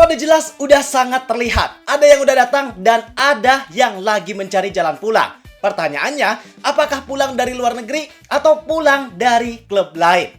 Kode jelas udah sangat terlihat. Ada yang udah datang dan ada yang lagi mencari jalan pulang. Pertanyaannya, apakah pulang dari luar negeri atau pulang dari klub lain?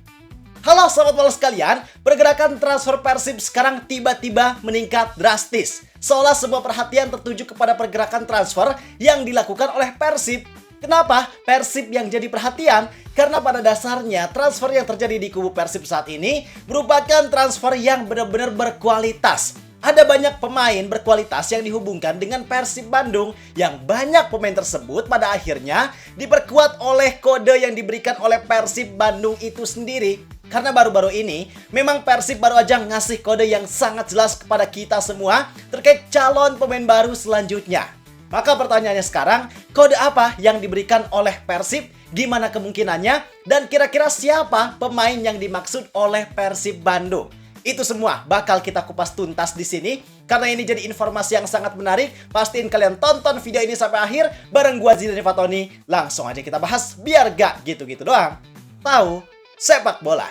Halo sobat bola sekalian, pergerakan transfer Persib sekarang tiba-tiba meningkat drastis. Seolah semua perhatian tertuju kepada pergerakan transfer yang dilakukan oleh Persib. Kenapa Persib yang jadi perhatian? Karena pada dasarnya transfer yang terjadi di kubu Persib saat ini merupakan transfer yang benar-benar berkualitas. Ada banyak pemain berkualitas yang dihubungkan dengan Persib Bandung, yang banyak pemain tersebut pada akhirnya diperkuat oleh kode yang diberikan oleh Persib Bandung itu sendiri. Karena baru-baru ini memang Persib baru aja ngasih kode yang sangat jelas kepada kita semua terkait calon pemain baru selanjutnya. Maka pertanyaannya sekarang, kode apa yang diberikan oleh Persib? Gimana kemungkinannya? Dan kira-kira siapa pemain yang dimaksud oleh Persib Bandung? Itu semua bakal kita kupas tuntas di sini. Karena ini jadi informasi yang sangat menarik. Pastiin kalian tonton video ini sampai akhir bareng gua Zidan Fatoni. Langsung aja kita bahas biar gak gitu-gitu doang. Tahu sepak bola.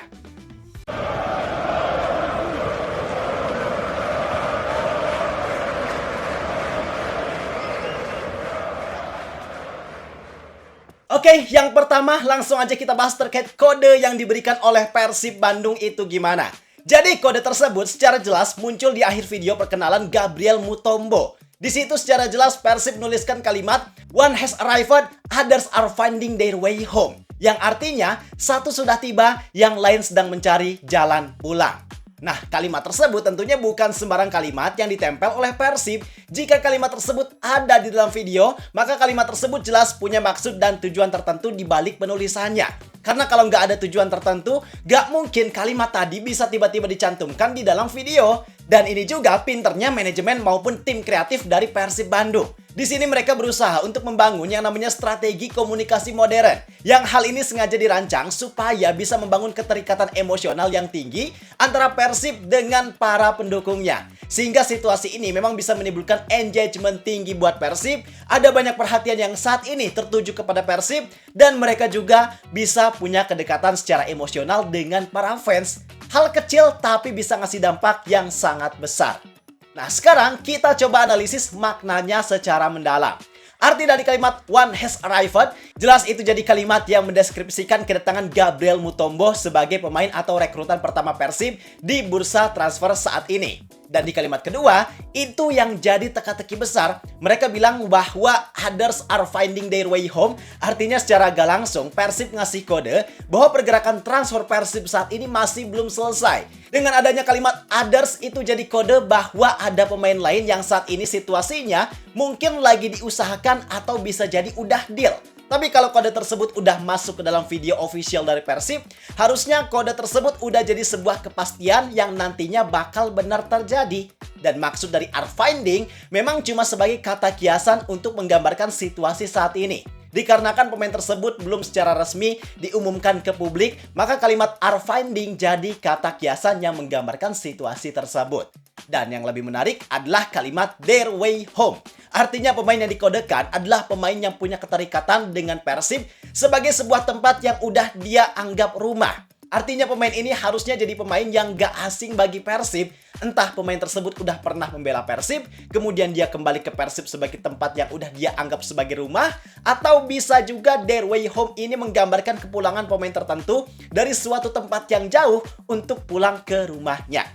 Oke, yang pertama langsung aja kita bahas terkait kode yang diberikan oleh Persib Bandung itu gimana. Jadi kode tersebut secara jelas muncul di akhir video perkenalan Gabriel Mutombo. Di situ secara jelas Persib menuliskan kalimat "One has arrived, others are finding their way home", yang artinya satu sudah tiba, yang lain sedang mencari jalan pulang. Nah, kalimat tersebut tentunya bukan sembarang kalimat yang ditempel oleh Persib. Jika kalimat tersebut ada di dalam video, maka kalimat tersebut jelas punya maksud dan tujuan tertentu di balik penulisannya. Karena kalau nggak ada tujuan tertentu, nggak mungkin kalimat tadi bisa tiba-tiba dicantumkan di dalam video. Dan ini juga pinternya manajemen maupun tim kreatif dari Persib Bandung. Di sini mereka berusaha untuk membangun yang namanya strategi komunikasi modern. Yang hal ini sengaja dirancang supaya bisa membangun keterikatan emosional yang tinggi antara Persib dengan para pendukungnya. Sehingga situasi ini memang bisa menimbulkan engagement tinggi buat Persib. Ada banyak perhatian yang saat ini tertuju kepada Persib. Dan mereka juga bisa punya kedekatan secara emosional dengan para fans. Hal kecil tapi bisa ngasih dampak yang sangat besar. Nah, sekarang kita coba analisis maknanya secara mendalam. Arti dari kalimat "one has arrived" jelas itu jadi kalimat yang mendeskripsikan kedatangan Gabriel Mutombo sebagai pemain atau rekrutan pertama Persib di bursa transfer saat ini. Dan di kalimat kedua, itu yang jadi teka-teki besar. Mereka bilang bahwa others are finding their way home. Artinya secara gak langsung Persib ngasih kode bahwa pergerakan transfer Persib saat ini masih belum selesai. Dengan adanya kalimat others itu jadi kode bahwa ada pemain lain yang saat ini situasinya mungkin lagi diusahakan atau bisa jadi udah deal. Tapi kalau kode tersebut udah masuk ke dalam video official dari Persib, harusnya kode tersebut udah jadi sebuah kepastian yang nantinya bakal benar terjadi. Dan maksud dari are finding memang cuma sebagai kata kiasan untuk menggambarkan situasi saat ini. Dikarenakan pemain tersebut belum secara resmi diumumkan ke publik, maka kalimat are finding jadi kata kiasan yang menggambarkan situasi tersebut. Dan yang lebih menarik adalah kalimat their way home. Artinya pemain yang dikodekan adalah pemain yang punya keterikatan dengan Persib sebagai sebuah tempat yang udah dia anggap rumah. Artinya pemain ini harusnya jadi pemain yang gak asing bagi Persib. Entah pemain tersebut udah pernah membela Persib, kemudian dia kembali ke Persib sebagai tempat yang udah dia anggap sebagai rumah, atau bisa juga their way home ini menggambarkan kepulangan pemain tertentu dari suatu tempat yang jauh untuk pulang ke rumahnya.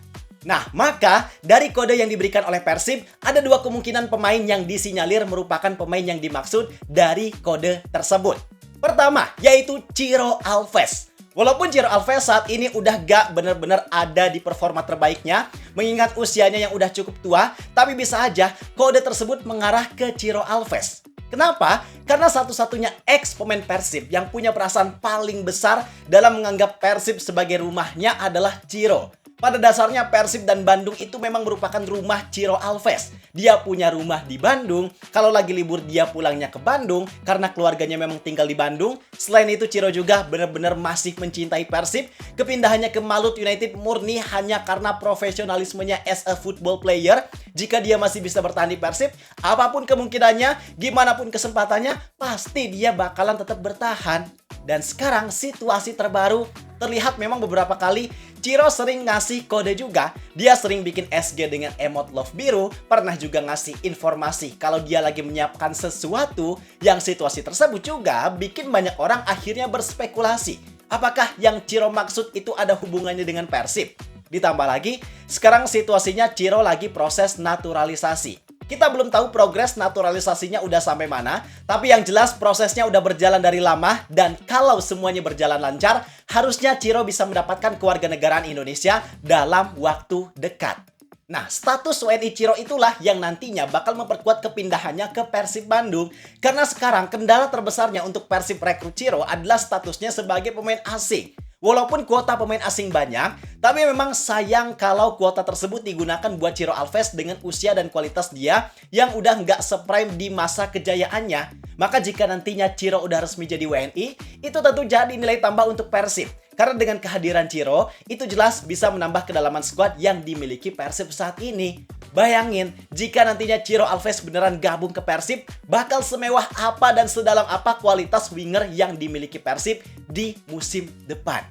Nah, maka dari kode yang diberikan oleh Persib, ada dua kemungkinan pemain yang disinyalir merupakan pemain yang dimaksud dari kode tersebut. Pertama, yaitu Ciro Alves. Walaupun Ciro Alves saat ini udah gak benar-benar ada di performa terbaiknya, mengingat usianya yang udah cukup tua, tapi bisa aja kode tersebut mengarah ke Ciro Alves. Kenapa? Karena satu-satunya ex pemain Persib yang punya perasaan paling besar dalam menganggap Persib sebagai rumahnya adalah Ciro. Pada dasarnya Persib dan Bandung itu memang merupakan rumah Ciro Alves. Dia punya rumah di Bandung. Kalau lagi libur dia pulangnya ke Bandung karena keluarganya memang tinggal di Bandung. Selain itu Ciro juga benar-benar masih mencintai Persib. Kepindahannya ke Malut United murni hanya karena profesionalismenya as a football player. Jika dia masih bisa bertahan di Persib, apapun kemungkinannya, gimana pun kesempatannya, pasti dia bakalan tetap bertahan. Dan sekarang situasi terbaru, terlihat memang beberapa kali Ciro sering ngasih kode juga. Dia sering bikin SG dengan emot love biru, pernah juga ngasih informasi kalau dia lagi menyiapkan sesuatu, yang situasi tersebut juga bikin banyak orang akhirnya berspekulasi. Apakah yang Ciro maksud itu ada hubungannya dengan Persib? Ditambah lagi, sekarang situasinya Ciro lagi proses naturalisasi. Kita belum tahu progres naturalisasinya udah sampai mana, tapi yang jelas prosesnya udah berjalan dari lama, dan kalau semuanya berjalan lancar, harusnya Ciro bisa mendapatkan kewarganegaraan Indonesia dalam waktu dekat. Nah, status WNI Ciro itulah yang nantinya bakal memperkuat kepindahannya ke Persib Bandung. Karena sekarang kendala terbesarnya untuk Persib rekrut Ciro adalah statusnya sebagai pemain asing. Walaupun kuota pemain asing banyak, tapi memang sayang kalau kuota tersebut digunakan buat Ciro Alves dengan usia dan kualitas dia yang udah nggak seprime di masa kejayaannya. Maka jika nantinya Ciro udah resmi jadi WNI, itu tentu jadi nilai tambah untuk Persib. Karena dengan kehadiran Ciro, itu jelas bisa menambah kedalaman skuad yang dimiliki Persib saat ini. Bayangin, jika nantinya Ciro Alves beneran gabung ke Persib, bakal semewah apa dan sedalam apa kualitas winger yang dimiliki Persib di musim depan.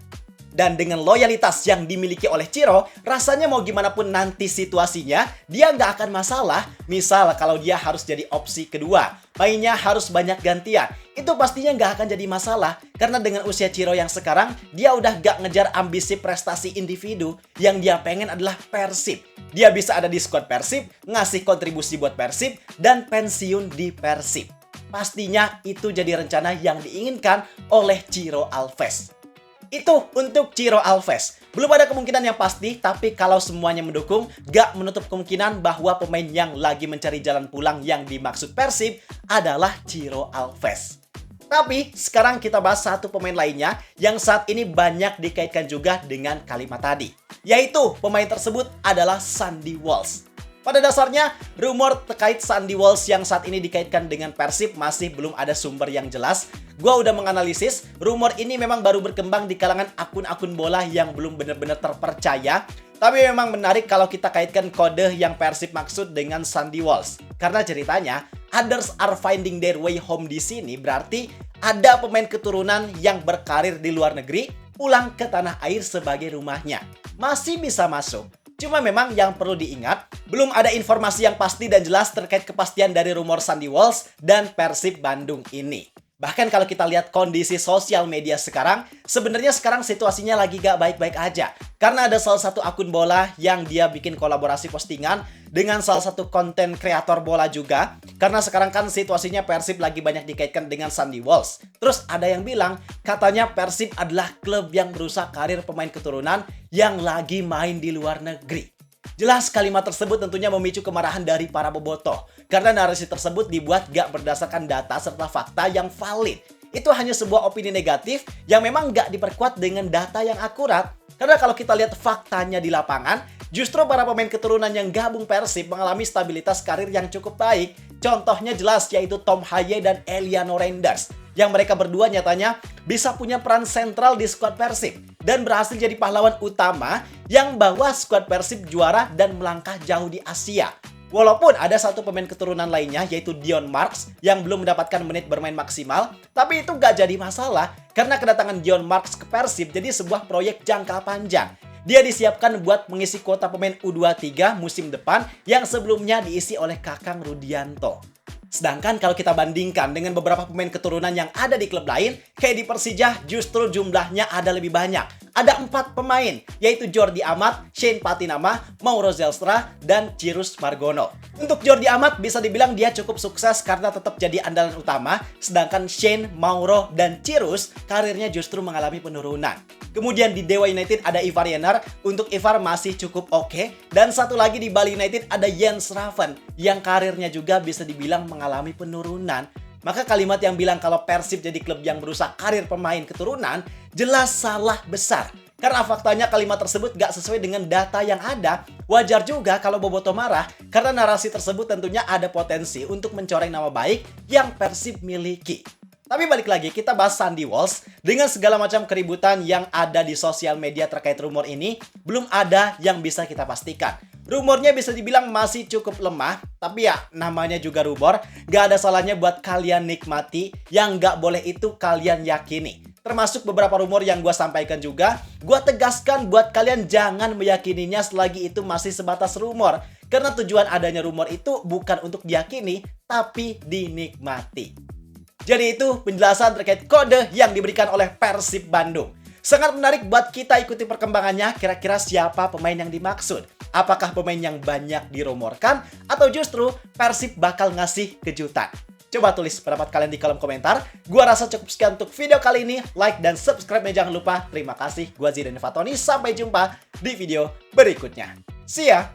Dan dengan loyalitas yang dimiliki oleh Ciro, rasanya mau gimana pun nanti situasinya, dia nggak akan masalah. Misal kalau dia harus jadi opsi kedua, mainnya harus banyak gantian, itu pastinya nggak akan jadi masalah. Karena dengan usia Ciro yang sekarang, dia udah nggak ngejar ambisi prestasi individu. Yang dia pengen adalah Persib. Dia bisa ada di skuad Persib, ngasih kontribusi buat Persib, dan pensiun di Persib. Pastinya itu jadi rencana yang diinginkan oleh Ciro Alves. Itu untuk Ciro Alves. Belum ada kemungkinan yang pasti, tapi kalau semuanya mendukung, gak menutup kemungkinan bahwa pemain yang lagi mencari jalan pulang yang dimaksud Persib adalah Ciro Alves. Tapi sekarang kita bahas satu pemain lainnya yang saat ini banyak dikaitkan juga dengan kalimat tadi. Yaitu pemain tersebut adalah Sandy Walsh. Pada dasarnya, rumor terkait Sandy Walsh yang saat ini dikaitkan dengan Persib masih belum ada sumber yang jelas. Gua udah menganalisis, rumor ini memang baru berkembang di kalangan akun-akun bola yang belum benar-benar terpercaya. Tapi memang menarik kalau kita kaitkan kode yang Persib maksud dengan Sandy Walsh. Karena ceritanya, others are finding their way home di sini berarti ada pemain keturunan yang berkarir di luar negeri, pulang ke tanah air sebagai rumahnya. Masih bisa masuk. Cuma memang yang perlu diingat, belum ada informasi yang pasti dan jelas terkait kepastian dari rumor Sandy Walsh dan Persib Bandung ini. Bahkan kalau kita lihat kondisi sosial media sekarang, sebenarnya sekarang situasinya lagi gak baik-baik aja. Karena ada salah satu akun bola yang dia bikin kolaborasi postingan dengan salah satu konten kreator bola juga. Karena sekarang kan situasinya Persib lagi banyak dikaitkan dengan Sandy Walsh. Terus ada yang bilang, katanya Persib adalah klub yang merusak karir pemain keturunan yang lagi main di luar negeri. Jelas kalimat tersebut tentunya memicu kemarahan dari para bobotoh. Karena narasi tersebut dibuat gak berdasarkan data serta fakta yang valid. Itu hanya sebuah opini negatif yang memang gak diperkuat dengan data yang akurat. Karena kalau kita lihat faktanya di lapangan, justru para pemain keturunan yang gabung Persib mengalami stabilitas karir yang cukup baik. Contohnya jelas yaitu Tom Haye dan Eliano Reinders. Yang mereka berdua nyatanya bisa punya peran sentral di skuad Persib dan berhasil jadi pahlawan utama yang bawa skuad Persib juara dan melangkah jauh di Asia. Walaupun ada satu pemain keturunan lainnya yaitu Dion Marks yang belum mendapatkan menit bermain maksimal, tapi itu gak jadi masalah karena kedatangan Dion Marks ke Persib jadi sebuah proyek jangka panjang. Dia disiapkan buat mengisi kuota pemain U23 musim depan yang sebelumnya diisi oleh Kakang Rudianto. Sedangkan kalau kita bandingkan dengan beberapa pemain keturunan yang ada di klub lain, kayak di Persija justru jumlahnya ada lebih banyak. Ada 4 pemain, yaitu Jordi Amat, Shane Patinama, Mauro Zelstra, dan Cirus Margono. Untuk Jordi Amat bisa dibilang dia cukup sukses karena tetap jadi andalan utama, sedangkan Shane, Mauro, dan Cirus karirnya justru mengalami penurunan. Kemudian di Dewa United ada Ivar Yener, untuk Ivar masih cukup oke. Dan satu lagi di Bali United ada Jens Raven, yang karirnya juga bisa dibilang mengalami penurunan. Maka kalimat yang bilang kalau Persib jadi klub yang merusak karir pemain keturunan, jelas salah besar. Karena faktanya kalimat tersebut gak sesuai dengan data yang ada. Wajar juga kalau bobotoh marah, karena narasi tersebut tentunya ada potensi untuk mencoreng nama baik yang Persib miliki. Tapi balik lagi, kita bahas Sandy Walsh. Dengan segala macam keributan yang ada di sosial media terkait rumor ini, belum ada yang bisa kita pastikan. Rumornya bisa dibilang masih cukup lemah, tapi ya namanya juga rumor, gak ada salahnya buat kalian nikmati, yang gak boleh itu kalian yakini. termasuk beberapa rumor yang gue sampaikan juga. Gue tegaskan buat kalian jangan meyakininya selagi itu masih sebatas rumor. Karena tujuan adanya rumor itu bukan untuk diyakini, tapi dinikmati. Jadi itu penjelasan terkait kode yang diberikan oleh Persib Bandung. Sangat menarik buat kita ikuti perkembangannya, kira-kira siapa pemain yang dimaksud. Apakah pemain yang banyak dirumorkan, atau justru Persib bakal ngasih kejutan? Coba tulis pendapat kalian di kolom komentar. Gua rasa cukup sekian untuk video kali ini. Like dan subscribe-nya jangan lupa. Terima kasih. Gua Zidan Fatoni. Sampai jumpa di video berikutnya. See ya!